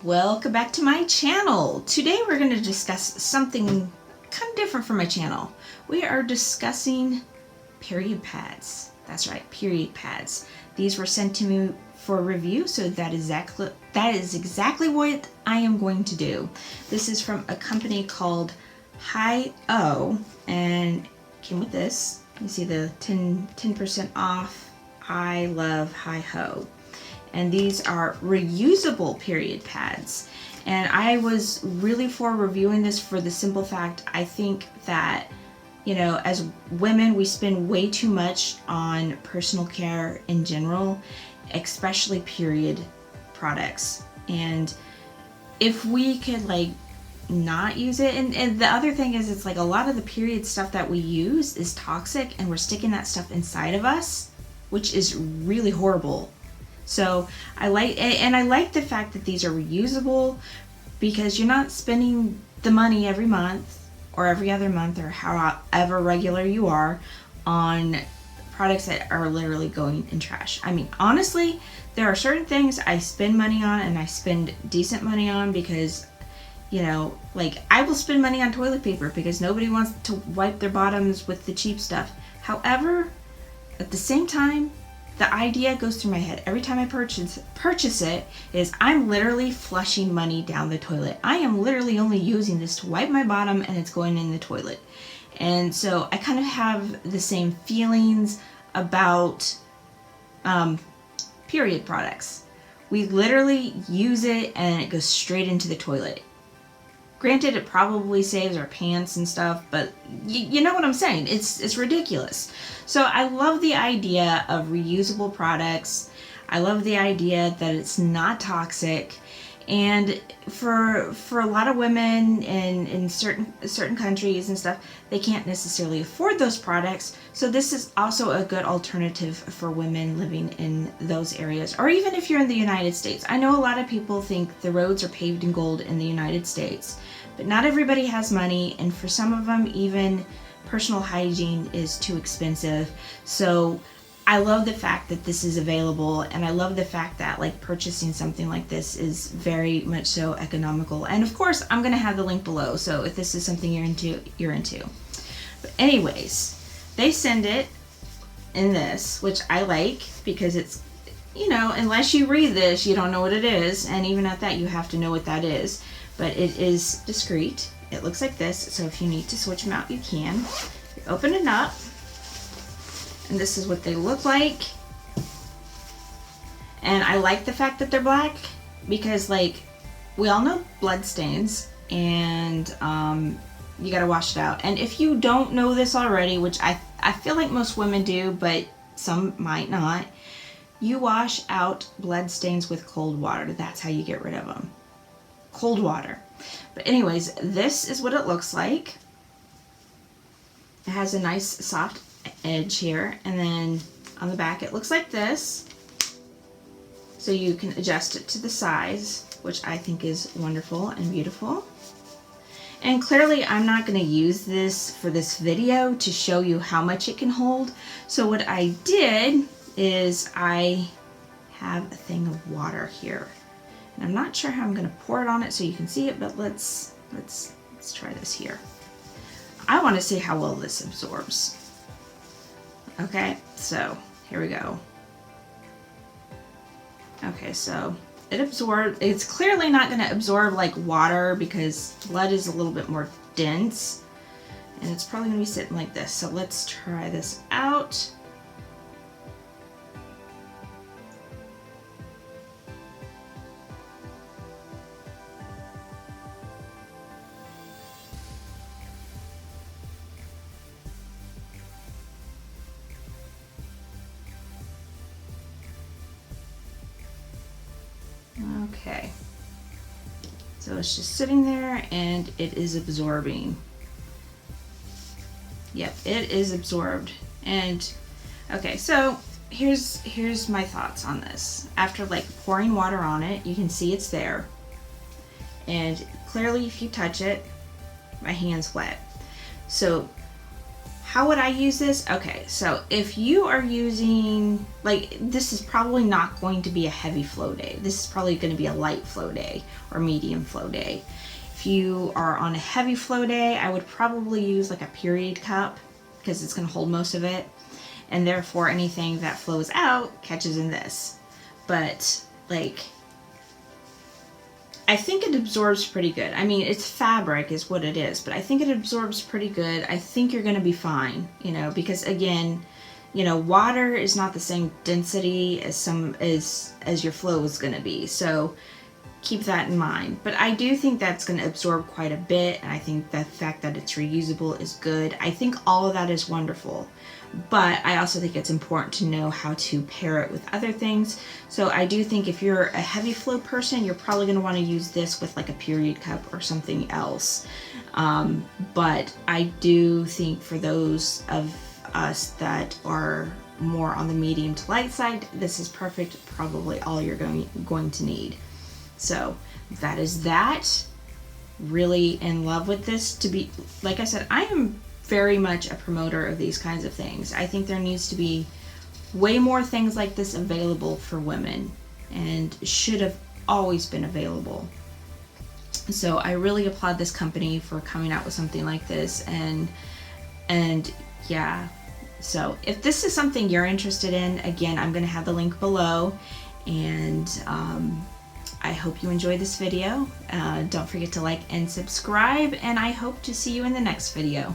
Welcome back to my channel. Today we're going to discuss something kind of different from my channel. We are discussing period pads. That's right, period pads. These were sent to me for review, so that is exactly what I am going to do. This is from a company called HighOh, and came with this. You see the 10% off. I love HighOh. And these are reusable period pads. And I was really for reviewing this for the simple fact, I think that, you know, as women, we spend way too much on personal care in general, especially period products. And if we could like not use it, and the other thing is, it's like a lot of the period stuff that we use is toxic, and we're sticking that stuff inside of us, which is really horrible. So I like the fact that these are reusable, because you're not spending the money every month or every other month or however regular you are on products that are literally going in trash. I mean, honestly, there are certain things I spend money on, and I spend decent money on, because, you know, like I will spend money on toilet paper because nobody wants to wipe their bottoms with the cheap stuff. However, at the same time, the idea goes through my head every time I purchase it is I'm literally flushing money down the toilet. I am literally only using this to wipe my bottom, and it's going in the toilet. And so I kind of have the same feelings about period products. We literally use it and it goes straight into the toilet. Granted, it probably saves our pants and stuff, but you know what I'm saying. It's ridiculous. So I love the idea of reusable products. I love the idea that it's not toxic. And for a lot of women in certain countries and stuff, they can't necessarily afford those products. So this is also a good alternative for women living in those areas, or even if you're in the United States. I know a lot of people think the roads are paved in gold in the United States, but not everybody has money, and for some of them, even personal hygiene is too expensive. So I love the fact that this is available, and I love the fact that like purchasing something like this is very much so economical. And of course, I'm gonna have the link below, so if this is something you're into. But anyways, they send it in this, which I like, because it's, you know, unless you read this, you don't know what it is, and even at that, you have to know what that is. But it is discreet. It looks like this, so if you need to switch them out, you can. You open it up, and this is what they look like. And I like the fact that they're black, because like we all know blood stains, and you gotta wash it out. And if you don't know this already, which I feel like most women do, but some might not, you wash out blood stains with cold water. That's how you get rid of them. Cold water. But anyways, this is what it looks like. It has a nice soft edge here, and then on the back it looks like this, so you can adjust it to the size, which I think is wonderful and beautiful. And clearly I'm not going to use this for this video to show you how much it can hold, so what I did is I have a thing of water here, and I'm not sure how I'm going to pour it on it so you can see it, but let's try this here. I want to see how well this absorbs. Okay, so here we go. Okay, so it absorbed. It's clearly not going to absorb like water, because blood is a little bit more dense, and it's probably going to be sitting like this. So let's try this out. Okay, so it's just sitting there and it is absorbing. Yep, it is absorbed. And okay, so here's my thoughts on this. After like pouring water on it, you can see it's there, and clearly if you touch it, my hand's wet. So how would I use this? Okay, so if you are using, like, this is probably not going to be a heavy flow day. This is probably going to be a light flow day or medium flow day. If you are on a heavy flow day, I would probably use like a period cup because it's going to hold most of it. And therefore anything that flows out catches in this. But like, I think it absorbs pretty good. I mean, it's fabric is what it is, but I think it absorbs pretty good. I think you're going to be fine, you know, because again, you know, water is not the same density as your flow is going to be. So keep that in mind. But I do think that's going to absorb quite a bit, and I think the fact that it's reusable is good. I think all of that is wonderful. But I also think it's important to know how to pair it with other things. So I do think if you're a heavy flow person, you're probably going to want to use this with like a period cup or something else. But I do think for those of us that are more on the medium to light side, this is perfect, probably all you're going to need. So that is that. Really in love with this. To be, like I said, I am very much a promoter of these kinds of things. I think there needs to be way more things like this available for women, and should have always been available. So I really applaud this company for coming out with something like this, and yeah. So if this is something you're interested in, again, I'm going to have the link below, and I hope you enjoyed this video. Don't forget to like and subscribe, and I hope to see you in the next video.